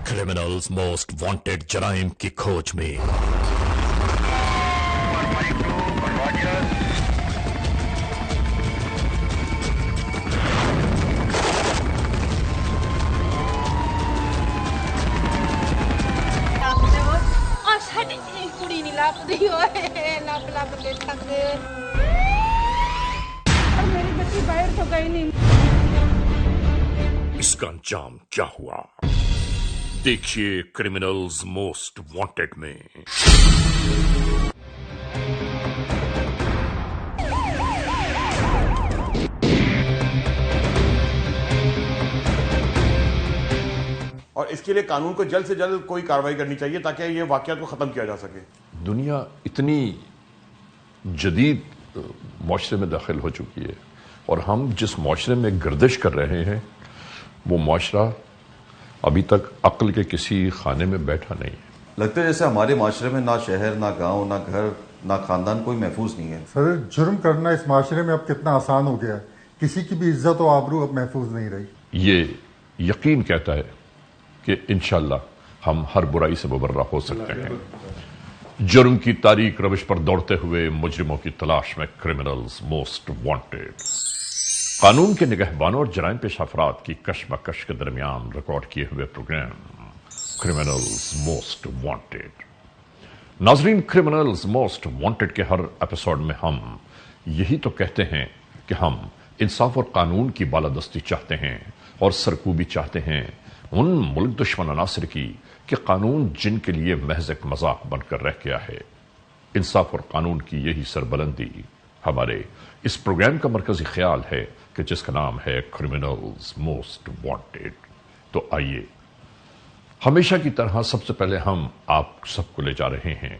Criminals most wanted जराइम की खोज में ਕੁੜੀ ਨਹੀਂ ਲੱਭਦੀ ਓਏ ਲੱਭ ਕੇ ਥੱਕ ਗਏ और मेरी बच्ची बाहर तो गई नहीं। इसका अंजाम क्या हुआ देखिए क्रिमिनल्स मोस्ट वांटेड में। और इसके लिए कानून को जल्द से जल्द कोई कार्रवाई करनी चाहिए ताकि ये वाकयात को ख़त्म किया जा सके। दुनिया इतनी जदीद मुआशरे में दाखिल हो चुकी है और हम जिस मुआशरे में गर्दिश कर रहे हैं वो मुआशरा अभी तक अक्ल के किसी खाने में बैठा नहीं है। लगता है जैसे हमारे माशरे में ना शहर, ना गांव, ना घर, ना खानदान कोई महफूज नहीं है। सर जुर्म करना इस माशरे में अब कितना आसान हो गया है, किसी की भी इज्जत और आबरू अब महफूज नहीं रही। ये यकीन कहता है कि इंशाअल्लाह हम हर बुराई से मुबर्रा हो सकते हैं। जुर्म की तारीख रविश पर दौड़ते हुए मुजरिमों की तलाश में क्रिमिनल्स मोस्ट वांटेड। कानून के निगहबानों और जराइम पेश अफराद की कशमकश के दरमियान रिकॉर्ड किए हुए प्रोग्राम क्रिमिनल्स मोस्ट वांटेड। नाजरीन, क्रिमिनल्स मोस्ट वांटेड के हर एपिसोड में हम यही तो कहते हैं कि हम इंसाफ और कानून की बालादस्ती चाहते हैं और सरकूबी चाहते हैं उन मुल्क दुश्मन अनासर की कि कानून जिनके लिए महज एक मजाक बनकर रह गया है। इंसाफ और कानून की यही सरबलंदी हमारे इस प्रोग्राम का मरकजी ख्याल है कि जिसका नाम है क्रिमिनल्स मोस्ट वांटेड। तो आइए, हमेशा की तरह सबसे पहले हम आप सबको ले जा रहे हैं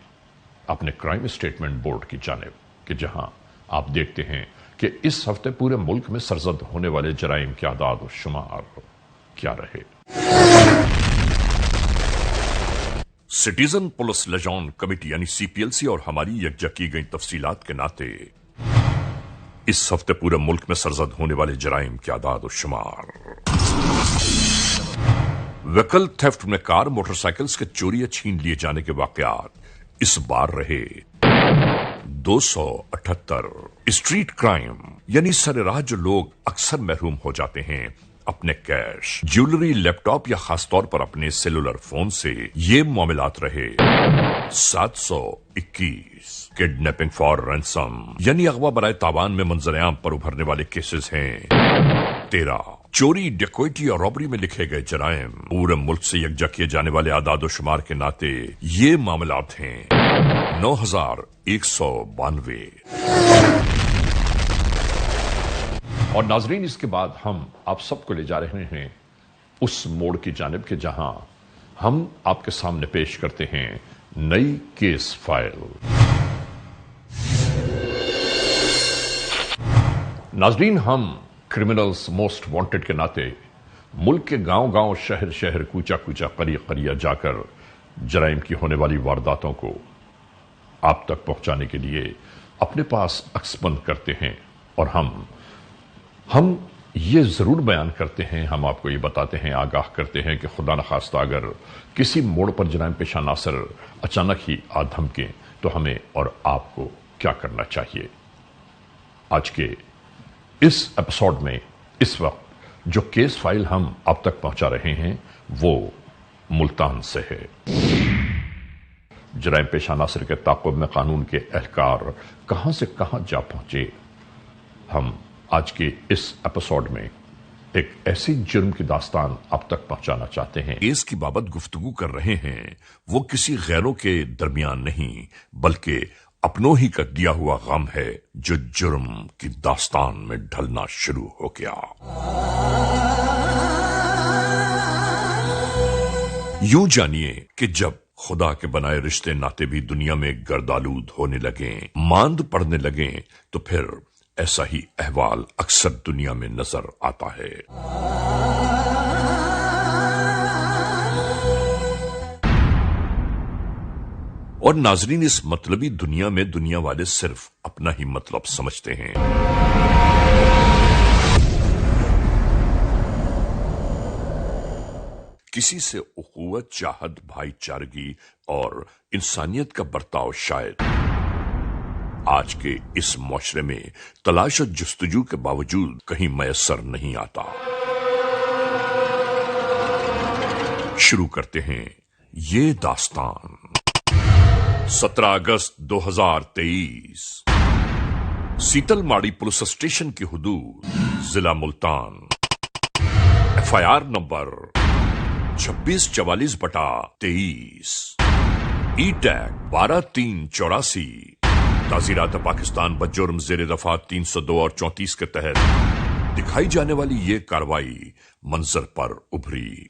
अपने क्राइम स्टेटमेंट बोर्ड की जानिब कि जहां आप देखते हैं कि इस हफ्ते पूरे मुल्क में सरजद होने वाले जराइम के आदाद और शुमार क्या रहे। सिटीजन पुलिस लिजॉन कमेटी यानी सीपीएलसी और हमारी यकजा की गई तफसीलात के नाते इस हफ्ते पूरे मुल्क में सरजद होने वाले जराइम के आदाद और शुमार। व्हीकल थेफ्ट में कार मोटरसाइकिल्स के चोरी या छीन लिए जाने के वाकयात इस बार रहे 278। स्ट्रीट क्राइम यानी सरेराह जो लोग अक्सर महरूम हो जाते हैं अपने कैश, ज्वेलरी, लैपटॉप या खासतौर पर अपने सेलुलर फोन से, ये मामलात रहे 721। किडनैपिंग फॉर रैंसम यानी अगवा बराए तावान में मंजर-ए-आम पर उभरने वाले केसेस हैं 13। चोरी, डकैती और रॉबरी में लिखे गए जराइम पूरे मुल्क से यकजा किए जाने वाले आदाद शुमार के नाते ये मामलात हैं 9192। और नाजरीन, इसके बाद हम आप सबको ले जा रहे हैं उस मोड़ की जानिब के जहां हम आपके सामने पेश करते हैं नई केस फाइल। नाजरीन, हम क्रिमिनल्स मोस्ट वांटेड के नाते मुल्क के गांव गांव, शहर शहर, कूचा कूचा, करिया करिया जाकर जराइम की होने वाली वारदातों को आप तक पहुंचाने के लिए अपने पास अक्सबंद करते हैं और हम ये जरूर बयान करते हैं, हम आपको ये बताते हैं, आगाह करते हैं कि खुदा न खास्ता अगर किसी मोड़ पर जराइम पेशा नासर अचानक ही आ धमके तो हमें और आपको क्या करना चाहिए। आज के इस एपिसोड में इस वक्त जो केस फाइल हम आप तक पहुंचा रहे हैं वो मुल्तान से है। जराइम पेशा नासर के ताक़ुब में कानून के एहलकार कहां से कहां जा पहुंचे। हम आज के इस एपिसोड में एक ऐसी जुर्म की दास्तान आप तक पहुंचाना चाहते हैं। केस की बाबत गुफ्तगू कर रहे हैं वो किसी गैरों के दरमियान नहीं बल्कि अपनों ही का दिया हुआ गम है जो जुर्म की दास्तान में ढलना शुरू हो गया। यूं जानिए कि जब खुदा के बनाए रिश्ते नाते भी दुनिया में गर्दालूद होने लगे, मांद पड़ने लगे, तो फिर ऐसा ही अहवाल अक्सर दुनिया में नजर आता है। और नाजरीन, इस मतलबी दुनिया में दुनिया वाले सिर्फ अपना ही मतलब समझते हैं। किसी से उखुवत, चाहत, भाईचारगी और इंसानियत का बर्ताव शायद आज के इस मुआशरे में तलाश और जुस्तजू के बावजूद कहीं मैसर नहीं आता। शुरू करते हैं ये दास्तान। 17 अगस्त 2023, सीतलमाड़ी पुलिस स्टेशन की हुदूद, जिला मुल्तान। FIR नंबर 2644/23, E-टैग 12384, ताज़ीरात पाकिस्तान बजुर्म ज़ेर दफा 302 और 34 के तहत दिखाई जाने वाली ये कार्रवाई मंजर पर उभरी।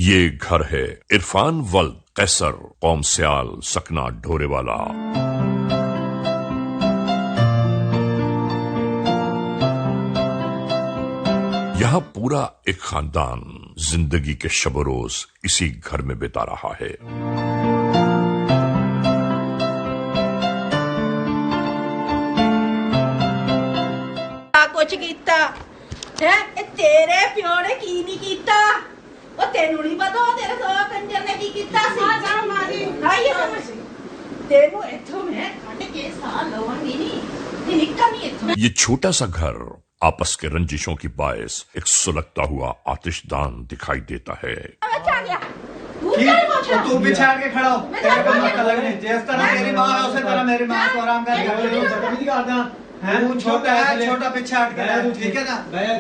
ये घर है इरफान वल्द कैसर, कौम सियाल, सकना ढोरेवाला। यहां पूरा एक खानदान जिंदगी के शब रोज इसी घर में बिता रहा है। कुछ कीता है तेरे प्यो ने की नहीं कीता, ਉਹ ਤੈਨੂੰ ਨਹੀਂ ਪਤਾ ਉਹ ਤੇਰੇ ਸੋ ਕੰਜਰ ਨੇ ਕੀ ਕੀਤਾ ਸੀ। ਹਾਏ ਤੈਨੂੰ ਇੱਥੋਂ ਮੈਂ ਕੱਢ ਕੇ ਸਾਹ ਲਵਾਂਗੀ ਨਹੀਂ ਨਿਕਲ ਨਹੀਂ ਇੱਥੋਂ। ये छोटा सा घर आपस के रंजिशों की बायस एक सुलगता हुआ आतिशदान दिखाई देता है। अच्छा गया तू क्या पूछा? तू पीछे आके खड़ा हो, तेरे को मक्का लगने। जिस तरह तेरी माँ है उसी तरह मेरी माँ को आराम कर तू छोटा है, छोटा पीछे हट के बैठ, ठीक है ना?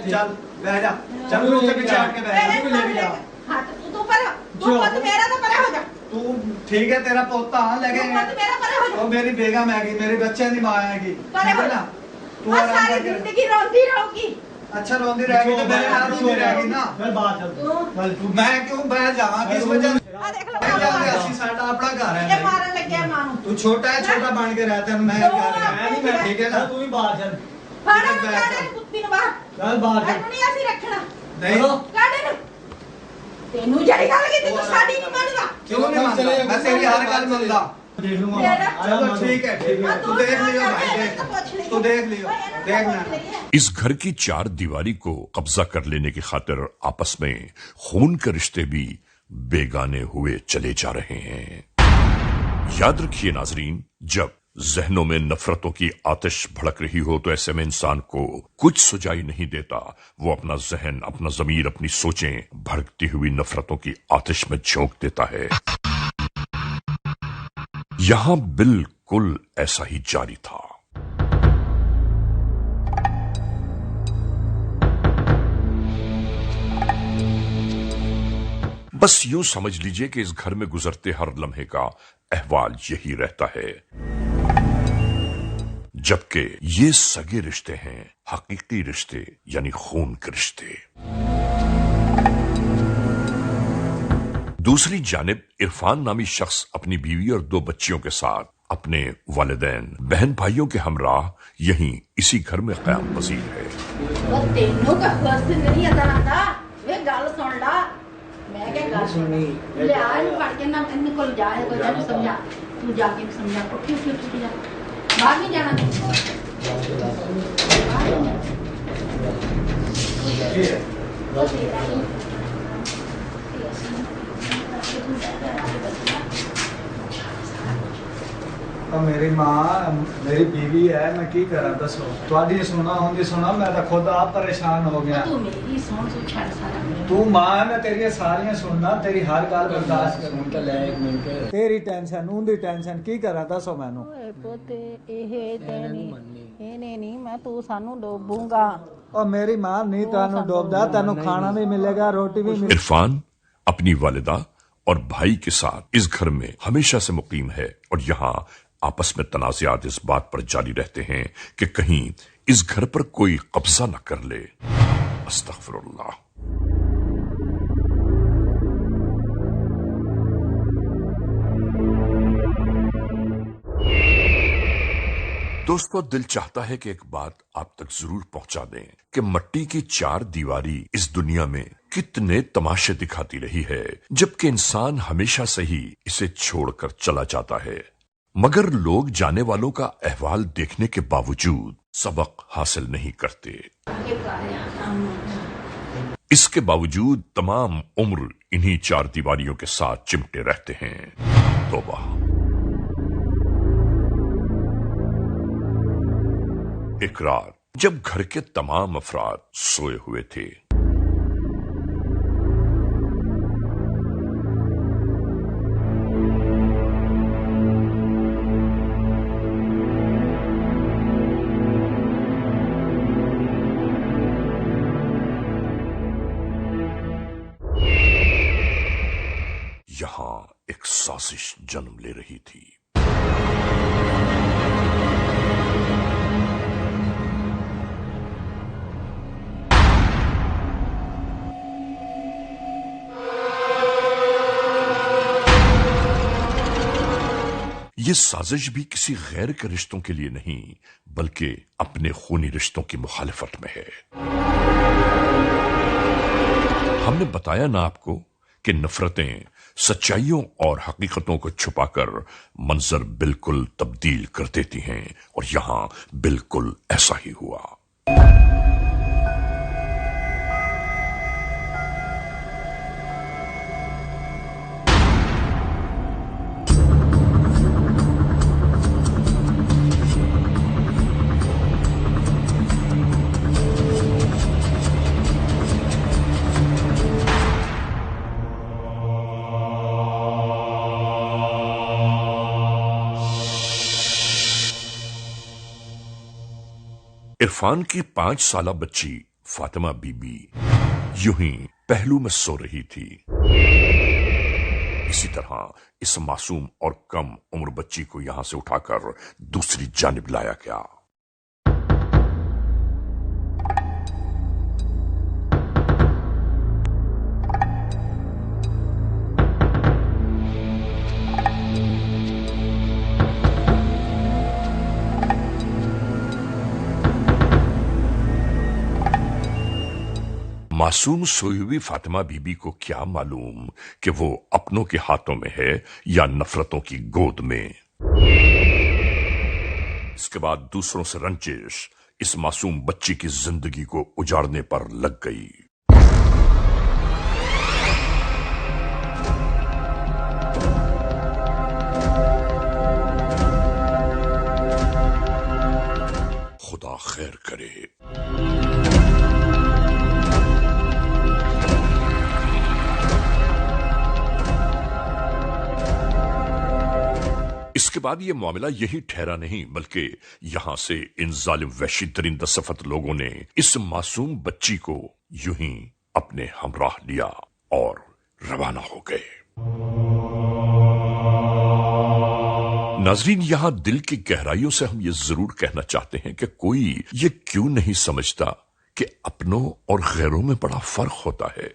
चल बैठ जा, चल तू उससे पीछे हट के बैठ। हाँ तू पर तू मत मेरा तो परे हो जा। तू ठीक है, तेरा पोता हाँ लगे, मत मेरा परे हो जा। वो मेरी बेगम आएगी, मेरे बच्चे की माँ आएगी, ठीक है ना? तू और आराम सारी करके जिंदगी रोती रहोगी। अच्छा रोंदी रहेगी तो मेरे हाथ रोंदी रहेगी ना। मैं क्यों बैठ जावा किस वजह से? आ देख लो ऐसी साडा अपना घर ये है। मारन लग गया मां। तू छोटा है, छोटा बन के रहता है, मैं क्या रहा, ठीक है ना? ਤੂੰ ਵੀ ਬਾਹਰ ਚੱਲ ਫਾੜਾ ਨੂੰ ਕਾੜੇ ਨੂੰ ਕੁੱਤੀ ਨੂੰ ਬਾਹਰ ਚੱਲ ਬਾਹਰ ਚੱਲ ਇਹਨੂੰ ਨਹੀਂ ਅਸੀਂ ਰੱਖਣਾ। नहीं ਕਾੜੇ ਨੂੰ ਤੈਨੂੰ ਜਿਹੜੀ ਗੱਲ ਕੀਤੀ ਤੂੰ ਸਾਡੀ ਨਹੀਂ ਮੰਨਦਾ। क्यों नहीं मानता? मैं तेरी हर गल मानता। ਦੇਖ ਲੂੰਗਾ चलो ठीक है, ठीक है, तू देख लियो भाई, देख तू देख लियो, देखना। इस घर की चार दीवारी को कब्जा कर लेने की खातिर आपस में खून के रिश्ते भी बेगाने हुए चले जा रहे हैं। याद रखिए नाजरीन, जब जहनों में नफरतों की आतिश भड़क रही हो तो ऐसे में इंसान को कुछ सुझाई नहीं देता। वो अपना जहन, अपना ज़मीर, अपनी सोचें भड़कती हुई नफरतों की आतिश में झोंक देता है। यहां बिल्कुल ऐसा ही जारी था। बस यूं समझ लीजिए कि इस घर में गुजरते हर लम्हे का अहवाल यही रहता है, जबकि ये सगे रिश्ते हैं, हकीकी रिश्ते यानी खून के रिश्ते। दूसरी जानिब इरफान नामी शख्स अपनी बीवी और 2 बच्चियों के साथ अपने वालिदैन, बहन भाइयों के हमराह यहीं इसी घर में क़याम पज़ीर है। ਉਹ ਤੈਨੂੰ ਕਹਵਸ ਨਹੀਂ ਅਦਾ ਆਂਦਾ ਵੇ ਗੱਲ ਸੁਣ ਲਾ। ਮੈਂ ਕਿਹਾ ਗੱਲ ਸੁਣੀ ਲੈ ਆ ਇਹਨੂੰ ਫੜ ਕੇ ਨਾ ਇਹਨੂੰ ਕੋਲ ਜਾ ਇਹ ਕੋਈ ਸਮਝਾ ਤੂੰ ਜਾ ਕੇ ਸਮਝਾ ਉੱਠੀ ਜਾ ਬਾਹਰ ਨਹੀਂ ਜਾਣਾ और मेरी माँ मेरी बीवी है, मैं की करा दसो? थोड़ी सुना होंगी सुना, मैं तो खुद आप परेशान हो गया। ਤੂੰ ਮੇਰੀ ਸੁਣ ਤੂੰ ਛੱਡ ਸਾਰਾ तू माँ है, मैं तेरी सारियां सुनना, तेरी हर गल बर्दाश्त करूं। तेरी टेंशन उनकी टेंशन की करा दसो मैनू। ਓਏ ਪੁੱਤ ਇਹ ਤੇਰੀ ਇਹਨੇ ਨਹੀਂ ਮੈਂ ਤੂੰ ਸਾਨੂੰ ਡੋਬੂਗਾ। और मेरी माँ नहीं तेनू डोबदा, तेनू खाना भी मिलेगा, रोटी भी मिलेगी। इरफान अपनी वालिदा और भाई के साथ इस घर में हमेशा से मुकीम है और यहाँ आपस में तनाज़ात इस बात पर जारी रहते हैं कि कहीं इस घर पर कोई कब्जा न कर ले। अस्तगफिरुल्लाह। दोस्तों, दिल चाहता है कि एक बात आप तक जरूर पहुंचा दें कि मिट्टी की 4 दीवारी इस दुनिया में कितने तमाशे दिखाती रही है, जबकि इंसान हमेशा से ही इसे छोड़कर चला जाता है। मगर लोग जाने वालों का अहवाल देखने के बावजूद सबक हासिल नहीं करते। اس کے باوجود تمام عمر انہی چار دیواریوں کے ساتھ چمٹے رہتے ہیں. توبہ. ایک رات جب گھر کے تمام افراد سوئے ہوئے تھے، یہاں ایک سازش جنم لے رہی تھی. یہ سازش بھی کسی غیر کے رشتوں کے لیے نہیں بلکہ اپنے خونی رشتوں کی مخالفت میں ہے. ہم نے بتایا نا آپ کو کہ نفرتیں سچائیوں اور حقیقتوں کو چھپا کر منظر بالکل تبدیل کر دیتی ہیں، اور یہاں بالکل ایسا ہی ہوا. عرفان کی 5 سالہ بچی فاطمہ بی بی یوں ہی پہلو میں سو رہی تھی. اسی طرح اس معصوم اور کم عمر بچی کو یہاں سے اٹھا کر دوسری جانب لایا گیا. معصوم سوئی ہوئی فاطمہ بی بی کو کیا معلوم کہ وہ اپنوں کے ہاتھوں میں ہے یا نفرتوں کی گود میں. اس کے بعد دوسروں سے رنجش اس معصوم بچی کی زندگی کو اجاڑنے پر لگ گئی. خدا خیر کرے. اس کے بعد یہ معاملہ یہی ٹھہرا نہیں بلکہ یہاں سے ان ظالم وحشی ترین دسفت لوگوں نے اس معصوم بچی کو یوں ہی اپنے ہمراہ لیا اور روانہ ہو گئے. ناظرین، یہاں دل کی گہرائیوں سے ہم یہ ضرور کہنا چاہتے ہیں کہ کوئی یہ کیوں نہیں سمجھتا کہ اپنوں اور غیروں میں بڑا فرق ہوتا ہے.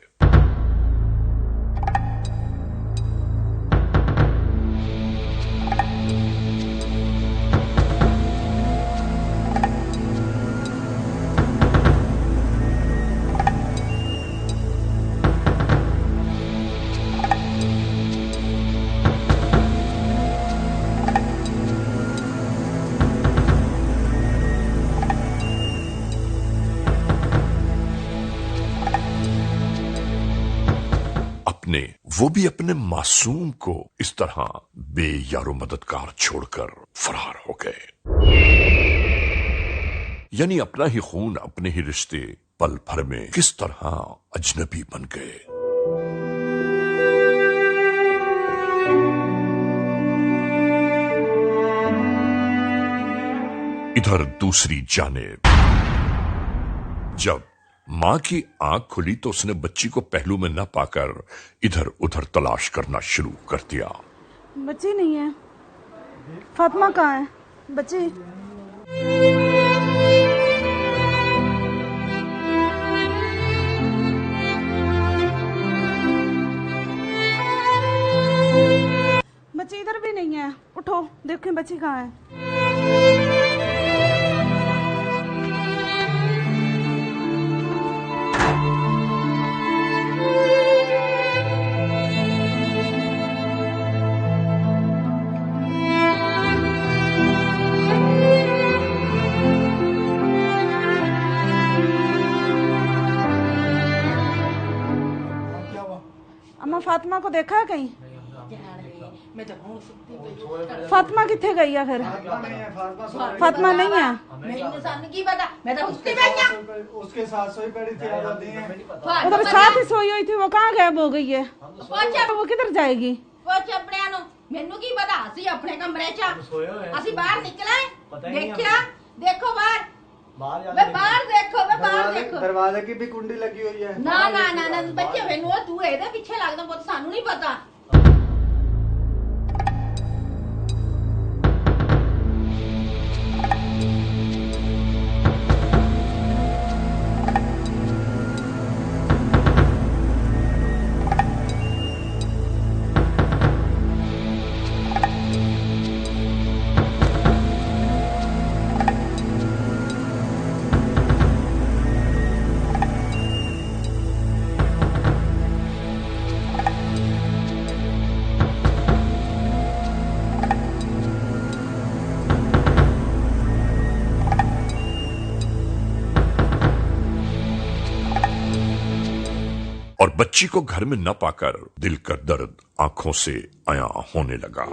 وہ بھی اپنے معصوم کو اس طرح بے یار و مددگار چھوڑ کر فرار ہو گئے. یعنی اپنا ہی خون، اپنے ہی رشتے پل بھر میں کس طرح اجنبی بن گئے. ادھر دوسری جانب جب ماں کی آنکھ کھلی تو اس نے بچی کو پہلو میں نہ پا کر ادھر ادھر تلاش کرنا شروع کر دیا. بچی نہیں ہے. فاطمہ کہاں ہے؟ بچی بچی ادھر بھی نہیں ہے. اٹھو دیکھیں بچی کہاں ہے. अम्मा फातिमा को देखा है कहीं? मैं तो हूं सुत्ती पई फातिमा किथे गई है फिर? फातिमा नहीं है। मैनू सन की पता, मैं तो सुत्ती पई हां। उसके साथ सोई पड़ी थी आजादी है। वो तो साथ ही सोई हुई थी, वो कहाँ गायब हो गई है? वो किधर जाएगी? ਪੁੱਛ ਆਪਣਿਆਂ ਨੂੰ, ਮੈਨੂੰ ਕੀ ਪਤਾ। ਅਸੀਂ ਆਪਣੇ ਕਮਰੇ 'ਚ ਅਸੀਂ ਬਾਹਰ ਨਿਕਲੇ, ਦੇਖਿਆ, ਦੇਖੋ ਬਾਹਰ, ਵੇ ਬਾਹਰ ਦੇਖੋ, ਵੇ ਬਾਹਰ ਦੇਖੋ। दरवाजे की भी कुंडी लगी हुई है। ਨਾ ਨਾ ਨਾ ਨਾ ਬੱਚੇ, ਮੈਨੂੰ ਉਹ ਤੂੰ ਇਹਦੇ ਪਿੱਛੇ ਲੱਗਦਾ ਪੁੱਤ, ਸਾਨੂੰ ਨਹੀਂ ਪਤਾ। और बच्ची को घर में न पाकर दिल का दर्द आंखों से आया होने लगा।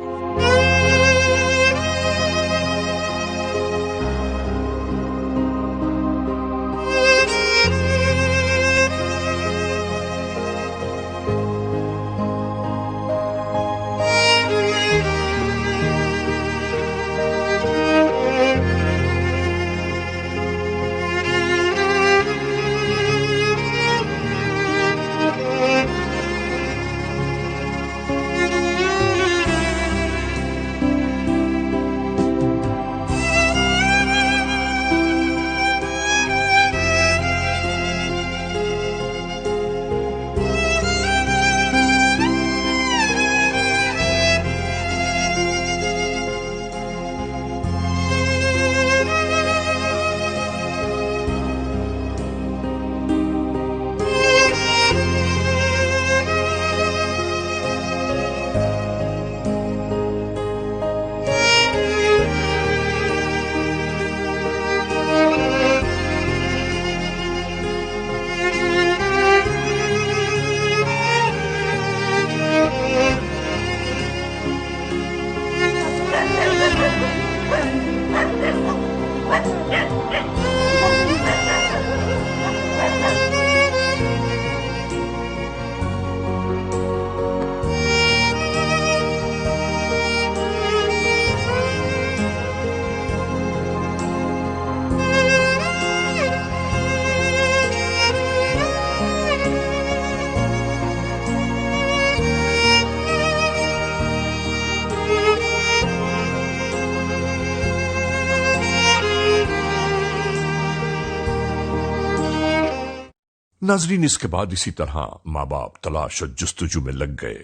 नाजरीन, इसके बाद इसी तरह माँ बाप तलाश और जुस्तजू में लग गए।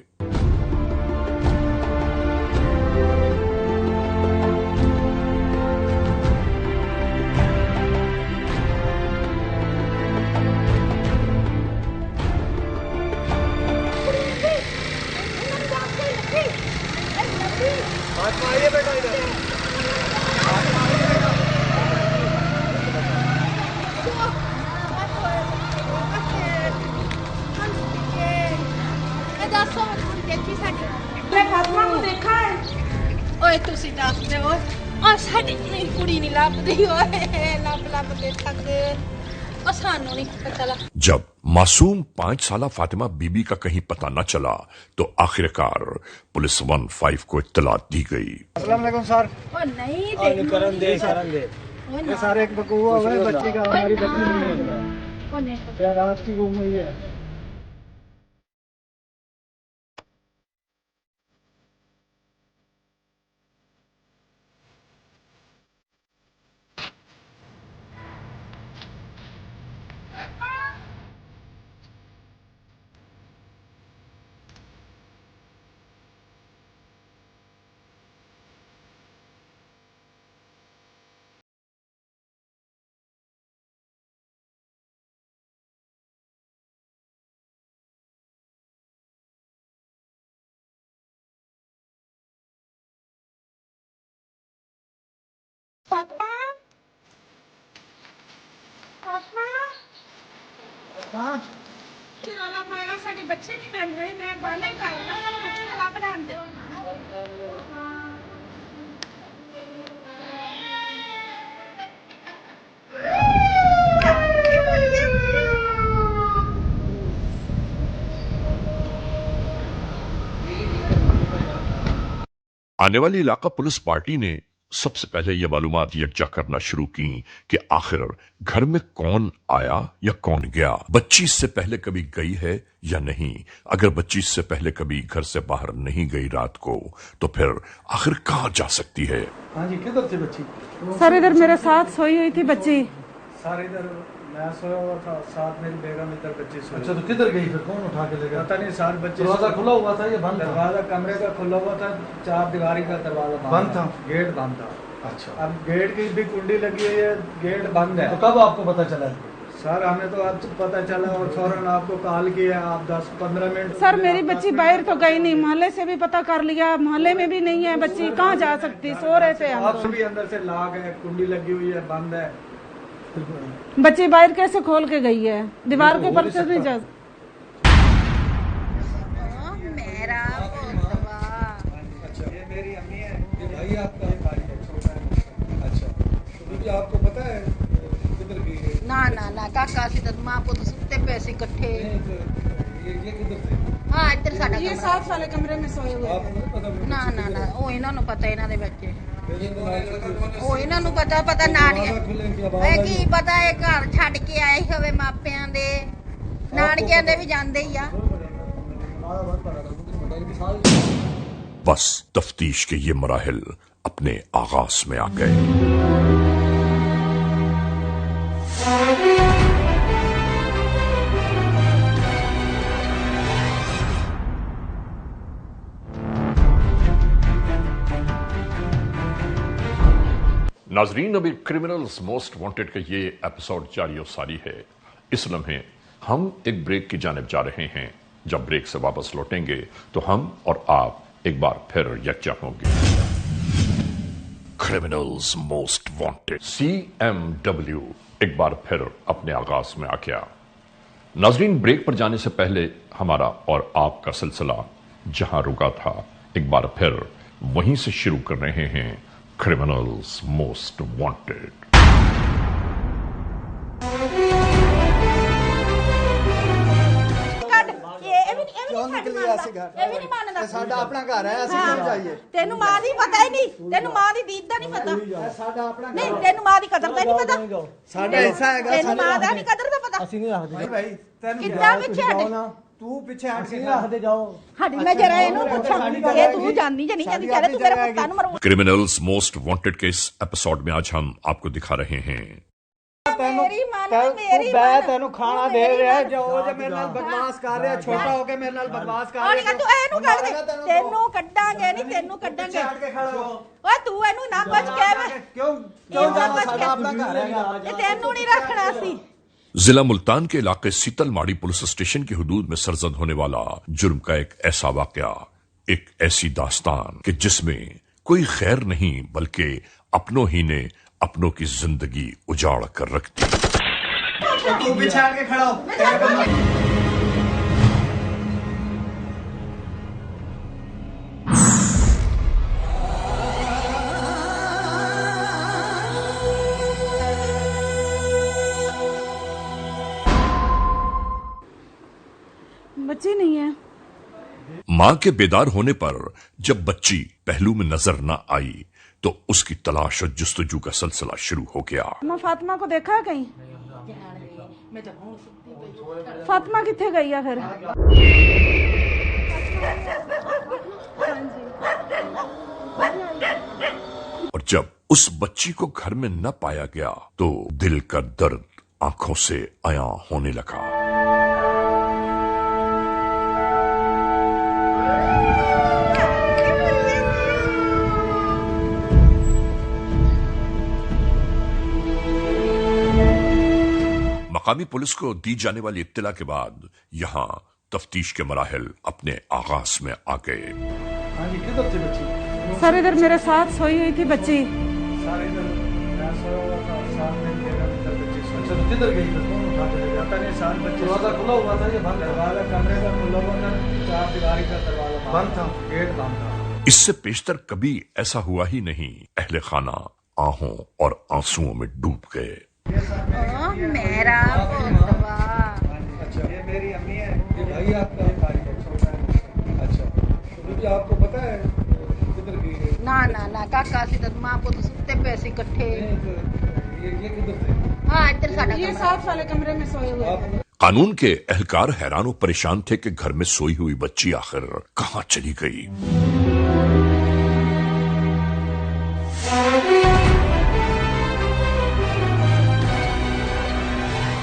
फातिमा को देखा है? ਓਏ ਤੁਸੀਂ ਦੱਸ ਦਿਓ, ਆ ਸਾਡੀ ਕੁੜੀ ਨਹੀਂ ਲੱਭਦੀ, ਓਏ ਲੱਭ ਕੇ ਥੱਕ ਗਏ, ਉਹ ਸਾਨੂੰ ਨਹੀਂ ਪਤਾ ਲੱਗਾ। जब मासूम 5 साला फातिमा बीबी का कहीं पता न चला तो आखिरकार पुलिस 15 को इत्तला दी गई। अस्सलाम वालेकुम सर। ਉਹ ਨਹੀਂ करन दे ये सारे एक बकुआ हुआ है बच्ची का, हमारी बच्ची नहीं है, ਉਹ ਨਹੀਂ क्या रात की गुम हुई है। तेरा ਸਾਡੇ ਬੱਚੇ ਨਹੀਂ ਬਣ ਰਹੇ ਮੈਂ ਬਾਲੇ ਕਰਨਾ ਆਪ ਬਣਾ ਦਿਓ आने वाली इलाका पुलिस पार्टी ने सबसे पहले यह मालूमात यकजा करना शुरू की कि आखिर घर में कौन आया या कौन गया, बच्ची इससे पहले कभी गई है या नहीं। अगर बच्ची इससे पहले कभी घर से बाहर नहीं गई रात को तो फिर आखिर कहाँ जा सकती है। हाँ जी, किधर थी बच्ची? सर इधर मेरे साथ सोई हुई थी बच्ची। सर इधर मैं सोया हुआ था, साथ मेरी बेगम इधर बच्ची सोई। अच्छा, तो किधर गई फिर? कौन उठा के ले गया? पता नहीं, साथ बच्चे। दरवाजा खुला हुआ था या बंद था? दरवाजा कमरे का खुला हुआ था, चार दीवारी का दरवाजा बंद था? गेट बंद था। अच्छा, अब गेट की भी कुंडी लगी हुई है, गेट बंद है। तो कब आपको पता चला? सर हमें तो आज पता चला और फौरन आपको कॉल किया। आप 10-15 मिनट। सर मेरी बच्ची बाहर तो गई नहीं, मोहल्ले से भी पता कर लिया, मोहल्ले में भी नहीं है बच्ची, कहाँ जा सकती, सो रहे थे हम। आप भी अंदर से लाग है, कुंडी लगी हुई है, बंद है। बच्ची बाहर कैसे खोल के गई है, दीवार के ऊपर से नहीं जा। मेरा अच्छा, ये मेरी अम्मी है, ये भाई आपका भाई है, छोटा है। अच्छा, तो बीबी आपको पता है किधर गई है? ना ना ना काका सी तो मां पुत सुते पैसे इकट्ठे। ये किधर थे? हाँ इधर साडा ये कमरा। साथ वाले कमरे में सोए हुए आपको नहीं पता? ਨਾ ਨਾ ਨਾ ਉਹ ਇਹਨਾਂ ਨੂੰ ਪਤਾ, ਇਹਨਾਂ ਦੇ ਬੱਚੇ मेरे ਉਹ ਇਹਨਾਂ ਨੂੰ ਪਤਾ ਨਾਨੀਆਂ खुलने की ਇਹ आवाज ਕੀ ਪਤਾ ਇਹ ਘਰ ਛੱਡ ਕੇ ਆਏ ਹੋਵੇ ਮਾਪਿਆਂ ਦੇ, ਨਾਨਕਿਆਂ ਦੇ ਵੀ ਜਾਂਦੇ ਹੀ ਆ। बस तफ्तीश के ये मराहिल अपने आगाज में आ गए। नाजरीन, अभी क्रिमिनल्स मोस्ट वांटेड का ये एपिसोड जारी और सारी है। इस लम्हे हम एक ब्रेक की जानिब जा रहे हैं। जब ब्रेक से वापस लौटेंगे तो हम और आप एक बार फिर यकजा होंगे। क्रिमिनल्स मोस्ट वांटेड CMW एक बार फिर अपने आगाज में आ गया। नाजरीन, ब्रेक पर जाने से पहले हमारा और आपका सिलसिला जहां रुका था एक बार फिर वहीं से शुरू कर रहे हैं। Criminals most wanted. साडा अपना घर है, ਅਸੀਂ ਕਿਉਂ ਜਾਈਏ? ਤੈਨੂੰ ਮਾਂ ਦੀ ਪਤਾ ਹੀ ਨਹੀਂ, ਤੈਨੂੰ ਮਾਂ ਦੀ ਦੀਦ ਦਾ ਨਹੀਂ ਪਤਾ। ਸਾਡਾ ਆਪਣਾ ਨਹੀਂ ਤੈਨੂੰ ਮਾਂ ਦੀ ਕਦਰ ਦਾ ਨਹੀਂ ਪਤਾ, ਸਾਡਾ ਹਿੱਸਾ ਹੈਗਾ। ਤੈਨੂੰ ਮਾਂ ਦਾ ਨਹੀਂ ਕਦਰ ਦਾ ਪਤਾ। ਅਸੀਂ ਨਹੀਂ ਰੱਖਦੇ ਭਾਈ ਤੈਨੂੰ ਕਿੱਦਾਂ ਪਿੱਛੇ ਹਟੇ? ਤੂੰ ਪਿੱਛੇ ਹਟ ਅਸੀਂ ਕੇ ਨਹੀਂ ਰੱਖਦੇ ਜਾਓ। ਸਾਡੀ ਮੈਂ ਜਰਾ ਇਹਨੂੰ ਪੁੱਛਾਂ, ਇਹ ਤੂੰ ਜਾਣਦੀ ਜਾਂ ਨਹੀਂ ਜਾਣਦੀ, ਚੱਲ ਤੂੰ ਮੇਰੇ ਪੁੱਤਾਂ ਨੂੰ ਮਰਵਾ। क्रिमिनल्स मोस्ट वांटेड के इस एपिसोड में आज हम आपको दिखा रहे हैं ਮੇਰੀ ਮਾਂ ਮੇਰੀ ਮੈਂ ਤੈਨੂੰ ਖਾਣਾ ਦੇ ਰਿਹਾ ਜੋ ਮੇਰੇ ਨਾਲ ਬਕਵਾਸ ਕਰ ਰਿਹਾ, ਛੋਟਾ ਹੋ ਕੇ ਮੇਰੇ ਨਾਲ ਬਕਵਾਸ ਕਰ ਔਰ ਰਿਹਾ। ਤੂੰ ਇਹਨੂੰ ਕੱਢ ਦੇ, ਤੈਨੂੰ ਕੱਢਾਂਗੇ ਨਹੀਂ, ਤੈਨੂੰ ਕੱਢਾਂਗੇ। ਹਟ ਕੇ ਖੜਾ ਹੋ। ਓਏ ਤੂੰ ਇਹਨੂੰ ਨਾ ਕੁਝ ਕਹਿ, ਕਿਉਂ ਜਾਣਾ? ਸਾਡਾ ਆਪਣਾ ਘਰ ਹੈਗਾ। ਇਹ ਤੈਨੂੰ नहीं रखना सी। जिला मुल्तान के इलाके सीतलमाड़ी पुलिस स्टेशन की हुदूद में सरजद होने वाला जुर्म का एक ऐसा वाकया, एक ऐसी दास्तान कि जिसमें कोई खैर नहीं बल्कि अपनों ही ने अपनों की जिंदगी उजाड़ कर रख दी। तू पीछे हट के खड़ा हो। बच्ची नहीं है। मां के बेदार होने पर जब बच्ची पहलू में नजर न आई तो उसकी तलाश और जुस्तजू का सिलसिला शुरू हो गया। मैं फातिमा को देखा है कहीं? फातिमा किथे गई है फिर? और जब उस बच्ची को घर में न पाया गया तो दिल का दर्द आंखों से आया होने लगा। मकामी पुलिस को दी जाने वाली इत्तला के बाद यहां तफ्तीश के मराहिल अपने आगाज में आ गए। हाँ जी, किधर थी बच्ची? सर इधर मेरे साथ सोई हुई थी बच्ची। सर इधर मैं सोया हुआ था, साथ मेरी बेगम इधर बच्ची सोई। अच्छा, तो किधर गई फिर? कौन उठा पता नहीं साल बच्चे दरवाजा खुला हुआ था, ये बंद दरवाजा कमरे का खुला हुआ था, चार दीवारी का दरवाजा बंद था, गेट बंद था। इससे पेशतर कभी ऐसा हुआ ही नहीं। अहले खाना आहों और आंसुओं में डूब गए। मेरा अच्छा, ये मेरी अम्मी है, ये भाई आपका भाई है, छोटा है। अच्छा, तो भी आपको पता है किधर गई है? ना ना ना काका सी तो मां को तो सुते पैसे इकट्ठे। ये किधर थे? हाँ इधर साडा ये साफ वाले कमरे में सोए हुए थे। कानून के एहलकार हैरान और परेशान थे कि घर में सोई हुई बच्ची आखिर कहां चली गई।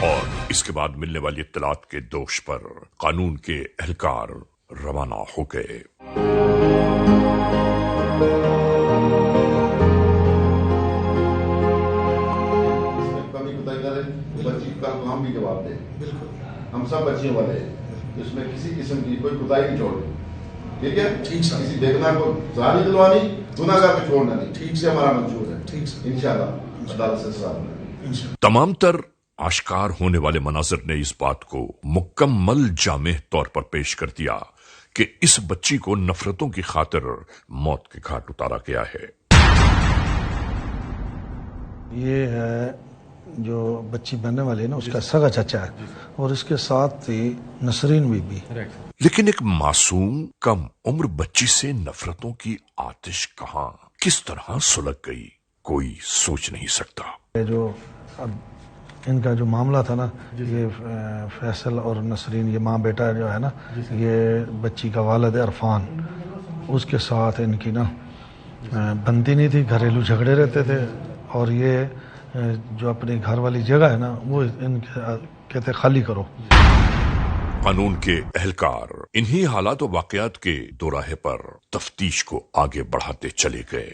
और इसके बाद मिलने वाली इत्तलात के दोष पर कानून के एहलकार रवाना हो गए। कमी कुताही करे तो बच्ची का हम भी जवाब दें। हम सब बच्चियों वाले हैं, तो इसमें किसी किस्म की कोई कुताही नहीं छोड़नी, ठीक है? किसी देखना को सजा नहीं दिलवानी, गुनाहगार को छोड़ना नहीं, ठीक से हमारा मंजूर है, ठीक से इंशाल्लाह अदालत से सजा मिलेगी। तमाम तर आश्कार होने वाले मनाजिर ने इस बात को मुकम्मल जामे तौर पर पेश कर दिया कि इस बच्ची को नफरतों की खातिर मौत के घाट उतारा गया है। ये है जो बच्ची बनने वाली है ना, उसका सगा चाचा है, और इसके साथ थी नसरीन बीबी। लेकिन एक मासूम कम उम्र बच्ची से नफरतों की आतिश कहां किस तरह सुलग गई, कोई सोच नहीं सकता। ये जो अब इनका जो मामला था ना, ये फैसल और नसरीन, ये माँ बेटा जो है ना, ये बच्ची का वालिद है अरफान, उसके साथ इनकी ना बनती नहीं थी, घरेलू झगड़े रहते थे। और ये जो अपनी घर वाली जगह है ना, वो इनके कहते खाली करो। कानून के एहलकार इन्हीं हालात और वाकयात के दोराहे पर तफ्तीश को आगे बढ़ाते चले गए।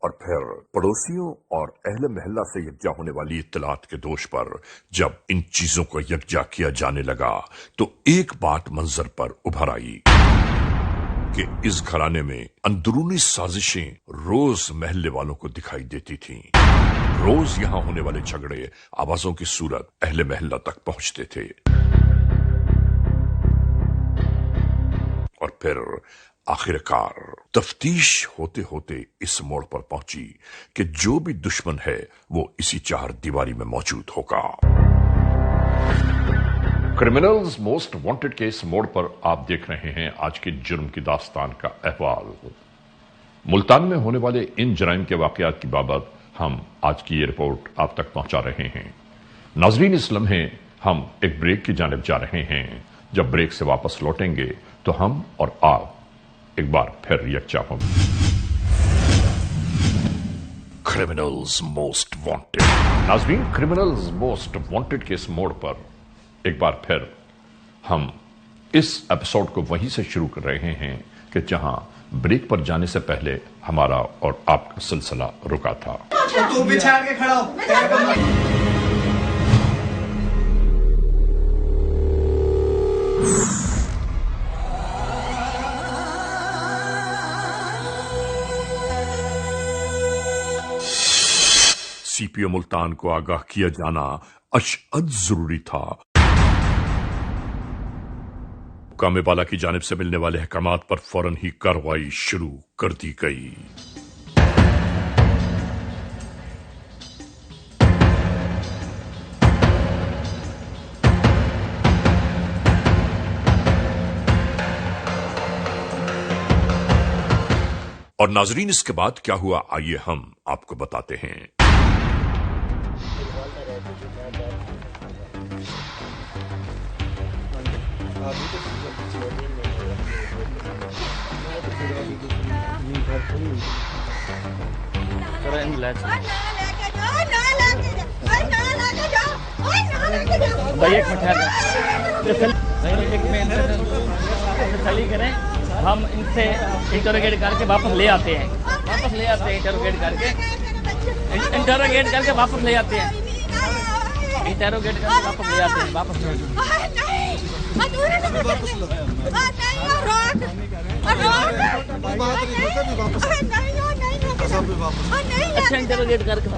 और फिर पड़ोसियों और अहले महल्ला से यकजा होने वाली इत्तलात के दोष पर जब इन चीजों को यकजा किया जाने लगा तो एक बात मंजर पर उभर आई कि इस घराने में अंदरूनी साजिशें रोज महल्ले वालों को दिखाई देती थीं। रोज यहां होने वाले झगड़े आवाजों की सूरत अहले महल्ला तक पहुंचते थे। और फिर आखिरकार तफ्तीश होते होते इस मोड़ पर पहुंची कि जो भी दुश्मन है वो इसी चार दीवारी में मौजूद होगा। क्रिमिनल्स मोस्ट वांटेड केस मोड़ पर आप देख रहे हैं आज के जुर्म की दास्तान का अहवाल। मुल्तान में होने वाले इन जराइम के वाकयात की बाबत हम आज की ये रिपोर्ट आप तक पहुंचा रहे हैं। नाजरीन, इस लम्हे हम एक ब्रेक की जानिब जा रहे हैं। जब ब्रेक से वापस लौटेंगे तो हम और आप एक बार फिर यकजा होंगे। Criminals most wanted. नाजरीन, क्रिमिनल्स मोस्ट वांटेड केस मोड़ पर एक बार फिर हम इस एपिसोड को वहीं से शुरू कर रहे हैं कि जहां ब्रेक पर जाने से पहले हमारा और आपका सिलसिला रुका था। तू भी छाड़ के खड़ा हो। सीपीओ मुल्तान को आगाह किया जाना अशअद जरूरी था। हुक्काम बाला की जानिब से मिलने वाले अहकामात पर फौरन ही कार्रवाई शुरू कर दी गई। और नाजरीन, इसके बाद क्या हुआ आइए हम आपको बताते हैं। भाई एक मिनट करें, हम इनसे इंटरोगेट करके वापस ले आते हैं, इंटरोगेट करके वापस ले आते हैं, वापस अच्छा इंटरोगेट करके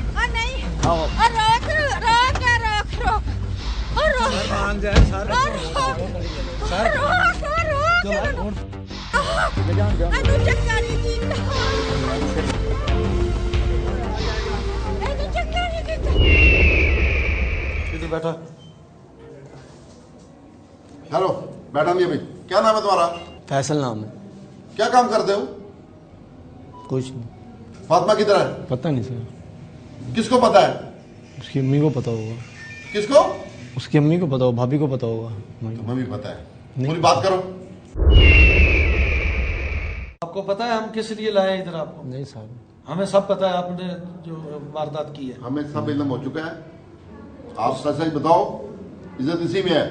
आओ। बैठा। हेलो, बैठा नहीं अभी। क्या नाम है तुम्हारा? फैसल नाम है। क्या काम करते हो? कुछ नहीं। फातिमा किधर है? पता नहीं सर। किसको पता है? उसकी अम्मी को पता होगा। किसको? उसकी अम्मी को पता होगा, भाभी को पता होगा। तुम्हें भी पता है। पूरी बात करो। आपको पता है हम किस लिए लाए इधर आपको? नहीं साहब, हमें सब पता है आपने जो वारदात की है। हमें सब इल्म हो चुका है। आप सच बताओ, इज्जत इसी में है।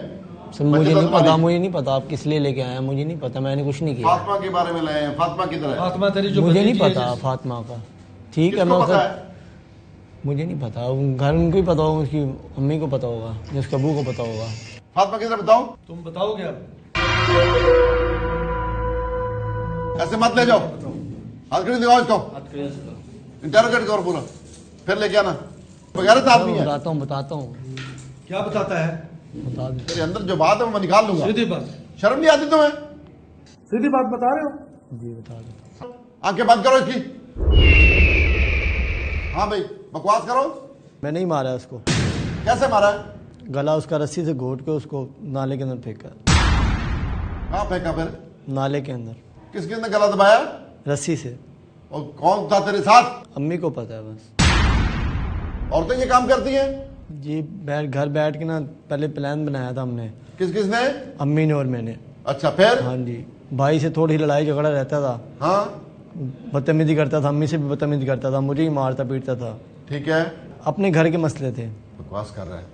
सर मुझे नहीं पता, मुझे नहीं पता आप किस लिए लेके आए हैं, मुझे नहीं पता, मैंने कुछ नहीं किया। फातिमा के बारे में लाए हैं। फातिमा किधर है? फातिमा तेरी जो मुझे नहीं भतीजी है पता फातिमा का। ठीक है, किसको मैं पता उसे है? मुझे नहीं पता, घर उनको ही पता होगा, उसकी अम्मी को पता होगा, उसके अबू को पता होगा। फातिमा किधर बताओ? तुम बताओगे अब? ऐसे मत ले जाओ, हथकड़ी दिखाओ इसको, इंटरोगेट करो पूरा, फिर लेके आना। बगैरत आदमी है। बताता हूँ क्या बताता है? बता दे। तेरे अंदर जो बात है वो मैं निकाल लूंगा। सीधी बात, शर्म नहीं आती तुम्हें? सीधी बात बता रहे हो? जी बता दे। आंखें बंद करो इसकी। हाँ भाई, बकवास करो। मैं नहीं मारा उसको। कैसे मारा है? गला उसका रस्सी से घोट के उसको नाले के अंदर फेंका। कहाँ फेंका फिर? नाले के अंदर। किसके अंदर गला दबाया? रस्सी से। और कौन था तेरे साथ? अम्मी को पता है बस। औरतें ये काम करती हैं? जी घर बैठ के ना पहले प्लान बनाया था हमने। किसने? अम्मी ने और मैंने। अच्छा, फिर? हाँ जी, भाई से थोड़ी लड़ाई झगड़ा रहता था। हाँ, बदतमीजी करता था, अम्मी से भी बदतमीजी करता था, मुझे ही मारता पीटता था। ठीक है। अपने घर के मसले थे। बकवास कर रहा है।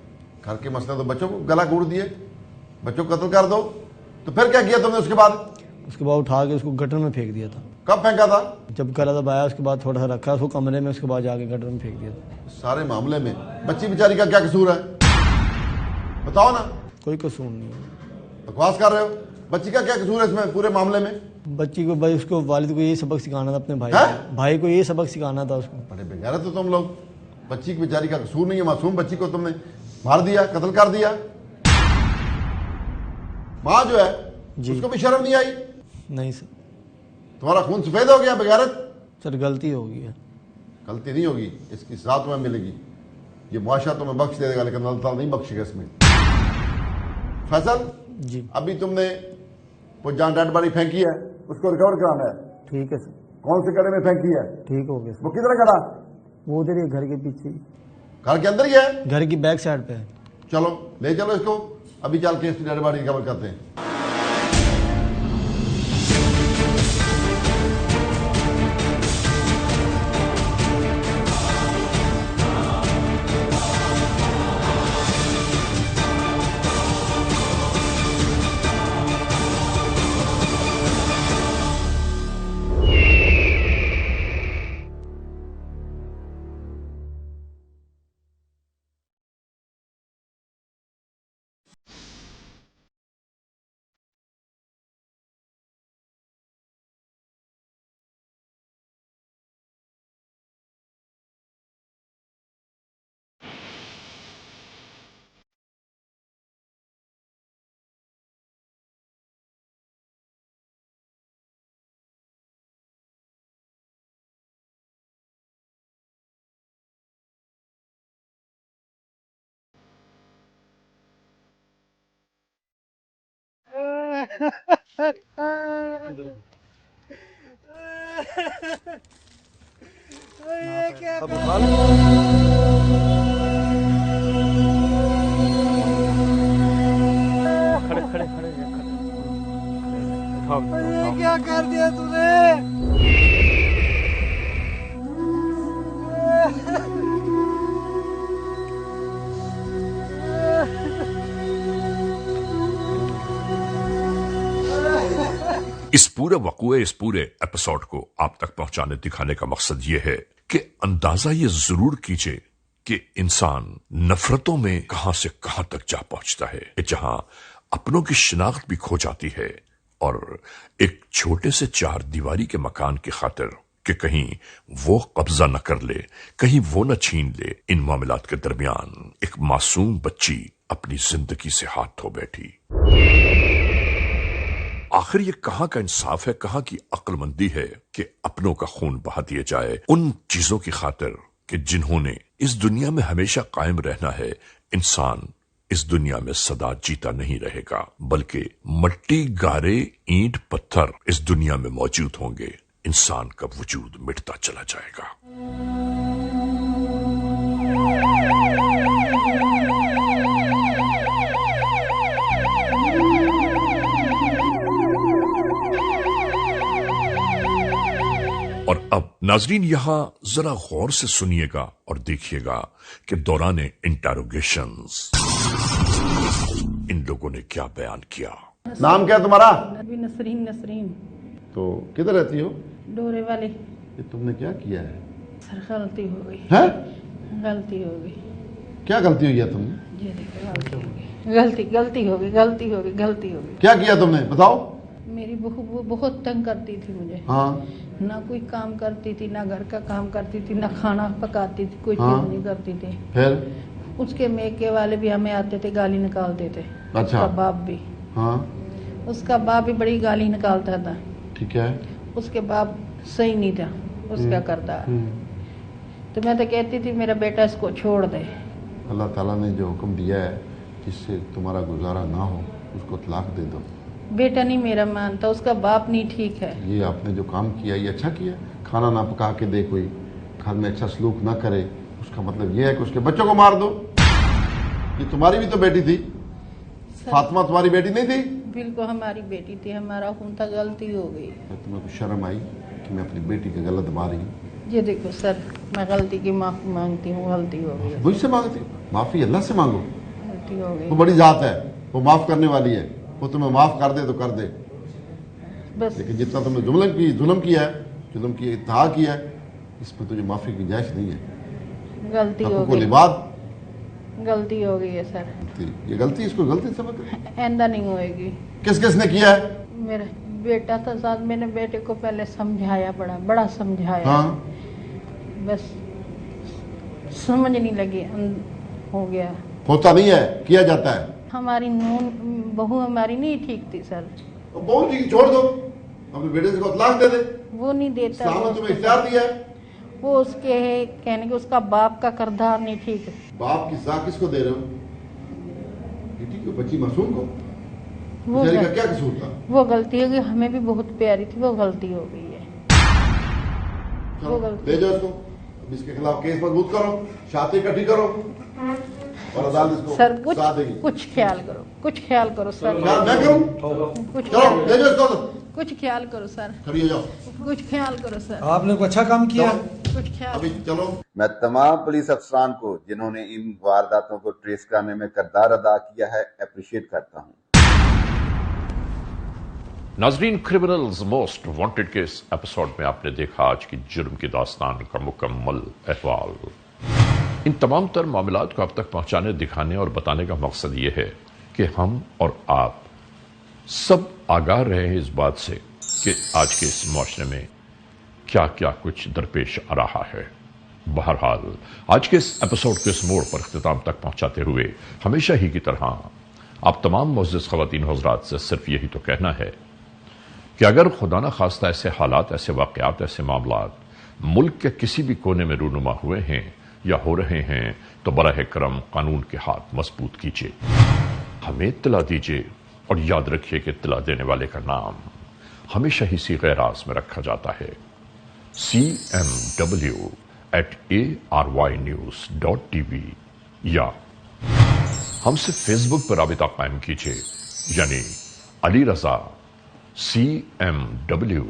घर के मसले तो बच्चों को गला घूट दिए, बच्चों को कत्ल कर दो, तो फिर क्या किया तुमने उसके बाद? उसके बाद उठा के उसको गटर में फेंक दिया था। कब फेंका था? जब गला दबाया उसके बाद थोड़ा सा रखा उसको कमरे में, उसके बाद जाके गटर में फेंक दिया था। सारे मामले में बच्ची बेचारी का क्या कसूर है? बताओ ना। कोई कसूर नहीं है। बकवास कर रहे हो। बच्ची का क्या कसूर है इसमें पूरे मामले में? बच्ची को भाई, उसको वालिद को यही सबक सिखाना था अपने भाई है? को। भाई को यही सबक सिखाना था उसको। बड़े बेगैरत हो तुम लोग। बच्ची की बेचारी का कसूर नहीं है, मासूम बच्ची को तुमने मार दिया, कत्ल कर दिया। माँ जो है उसको भी शर्म नहीं आई? नहीं सर। तुम्हारा खून सफेद हो गया बेगैरत। सर गलती हो गई है। गलती नहीं होगी, इसकी सजा तुम्हें मिलेगी। ये मुआशरा तुम्हें बख्श दे देगा, लेकिन अल्लाह ताला नहीं बख्शेगा इसमें। फैसल जी, अभी तुमने वो जहाँ डेड बॉडी फेंकी है उसको रिकवर कराना है। ठीक है सर। कौन से गड्ढे में फेंकी है? ठीक हो गया सर। वो किधर गड़ा? वो उधर ही घर के पीछे, घर के अंदर ही है? घर की बैक साइड पे है। चलो ले चलो इसको, अभी चल के इसकी डेड बॉडी रिकवर करते हैं। खड़े खड़े खड़े क्या कर दिया तूने? इस पूरे वक़्वे, इस पूरे एपिसोड को आप तक पहुंचाने दिखाने का मकसद यह है कि अंदाजा ये जरूर कीजिए कि इंसान नफरतों में कहां से कहां तक जा पहुंचता है, कि जहां अपनों की शिनाख्त भी खो जाती है और एक छोटे से 4 दीवारी के मकान की खातिर कि कहीं वो कब्जा न कर ले, कहीं वो न छीन ले, इन मामलात के दरमियान एक मासूम बच्ची अपनी जिंदगी से हाथ धो बैठी। आखिर ये कहां का इंसाफ है, कहां की अक्लमंदी है कि अपनों का खून बहा दिया जाए उन चीजों की खातिर कि जिन्होंने इस दुनिया में हमेशा कायम रहना है। इंसान इस दुनिया में सदा जीता नहीं रहेगा, बल्कि मट्टी, गारे, ईंट, पत्थर इस दुनिया में मौजूद होंगे। इंसान का वजूद मिटता चला जाएगा। और अब नाजरीन यहां जरा गौर से सुनिएगा और देखिएगा कि दौरान इंटरोगेशंस इन लोगों ने क्या बयान किया। नाम क्या है तुम्हारा? नसरीन नसरीन तो किधर रहती हो? डोरे वाले। ये तुमने क्या किया है? सर गलती हो गई है? गलती हो गई। क्या गलती हुई है तुमने? ये देखो गलती हो गई, गलती हो गई, गलती हो गई, गलती हो गई। क्या किया तुमने बताओ? मेरी बहू वो बहुत तंग करती थी मुझे। हाँ ना कोई काम करती थी, ना घर का काम करती थी, ना खाना पकाती थी, कोई हाँ। चीज नहीं करती थी। फिर? उसके मेके वाले भी हमें आते थे, गाली निकालते थे। अच्छा। उसका बाप भी, हाँ उसका बाप भी बड़ी गाली निकालता था। ठीक है। उसके बाप सही नहीं था उसका करता। तो मैं तो कहती थी मेरा बेटा इसको छोड़ दे। अल्लाह ताला ने जो हुक्म दिया है जिससे तुम्हारा गुजारा ना हो उसको तलाक दे दो। बेटा नहीं मेरा मानता, उसका बाप नहीं ठीक है। ये आपने जो काम किया ये अच्छा किया। खाना ना पका के दे, कोई घर में अच्छा सलूक ना करे, उसका मतलब ये है कि उसके बच्चों को मार दो। ये तुम्हारी भी तो बेटी थी, फातिमा तुम्हारी बेटी नहीं थी? बिल्कुल हमारी बेटी थी, हमारा खून था, गलती हो गई। तुम्हें कुछ शर्म आई कि मैं अपनी बेटी की गलत मारी? ये देखो सर, मैं गलती की माफी मांगती हूँ, गलती हो गई, मुझसे मांगती हो? माफी अल्लाह से मांगो, गलती हो गई। वो बड़ी जात है, वो माफ करने वाली है, वो तुम्हें माफ कर दे तो कर दे। बस लेकिन जितना तुमने जुल्म किया है, जुल्म की इत्तहा किया है, इसमें तुझे माफी की गुंजाइश नहीं है। गलती हो हकूक़ुल गई, इबाद, गलती हो गई है सर, ये गलती, इसको गलती समझ। आइंदा नहीं होएगी। किस किस ने किया है? मेरा बेटा था साथ, मैंने बेटे को पहले समझाया, बड़ा समझाया। हाँ बस समझ नहीं लगी, हो गया। होता नहीं है, किया जाता है। हमारी नून बहू हमारी नहीं ठीक थी सर। तो बहुत ठीक, छोड़ दो, अपने बेटे से को तलाक दे दे। वो नहीं देता, इस्लाम वो ने तुम्हें इख्तियार दिया है। वो उसके कहने के उसका बाप का किरदार नहीं ठीक है। बाप की सजा किसको दे रहे हो? बेटी को, बच्ची मासूम को? वो बेचारी का क्या कसूर था? वो गलती हो गई, हमें भी बहुत प्यारी थी, वो गलती हो गई है। चलो, वो गलती- ले जाओ इसको, अब इसके खिलाफ केस मजबूत करो, शादी इकट्ठी करो और अदालत इसको सर सजा देगी। कुछ ख्याल करो, कुछ ख्याल करो सर, ख्याल मैं करूं? कुछ चलो ख्याल- ले जाओ इसको, कुछ ख्याल करो सर, खड़ी हो जाओ। कुछ ख्याल करो सर, आपने कोई अच्छा काम किया। कुछ ख्याल। अभी चलो। मैं तमाम पुलिस अफसरान को जिन्होंने इन वारदातों को ट्रेस करने में किरदार अदा किया है अप्रिशिएट करता हूँ। नाजरीन, क्रिमिनल्स मोस्ट वांटेड के इस एपिसोड में आपने देखा आज की जुर्म की दास्तान का मुकम्मल अहवाल। इन तमाम तर मामलात को आप तक पहुंचाने, दिखाने और बताने का मकसद ये है कि हम और आप सब आगाह रहे हैं इस बात से कि आज के इस माशरे में क्या क्या कुछ दरपेश आ रहा है। बहरहाल आज के इस एपिसोड को इस मोड़ पर इख्तिताम तक पहुंचाते हुए हमेशा ही की तरह आप तमाम मुअज़्ज़िज़ ख़वातीन हज़रात से सिर्फ यही तो कहना है कि अगर खुदा न खास्ता ऐसे हालात, ऐसे वाक़यात, ऐसे मामलात मुल्क के किसी भी कोने में रूनुमा हुए हैं या हो रहे हैं तो बराह करम कानून के हाथ मजबूत कीजिए, हमें इत्तला दीजिए और याद रखिए कि इत्तला देने वाले का नाम हमेशा ही सीग़े राज़ में रखा जाता है। cmw@arYnews.tv या हमसे फेसबुक पर राबिता कायम कीजिए, यानी अली रजा CMW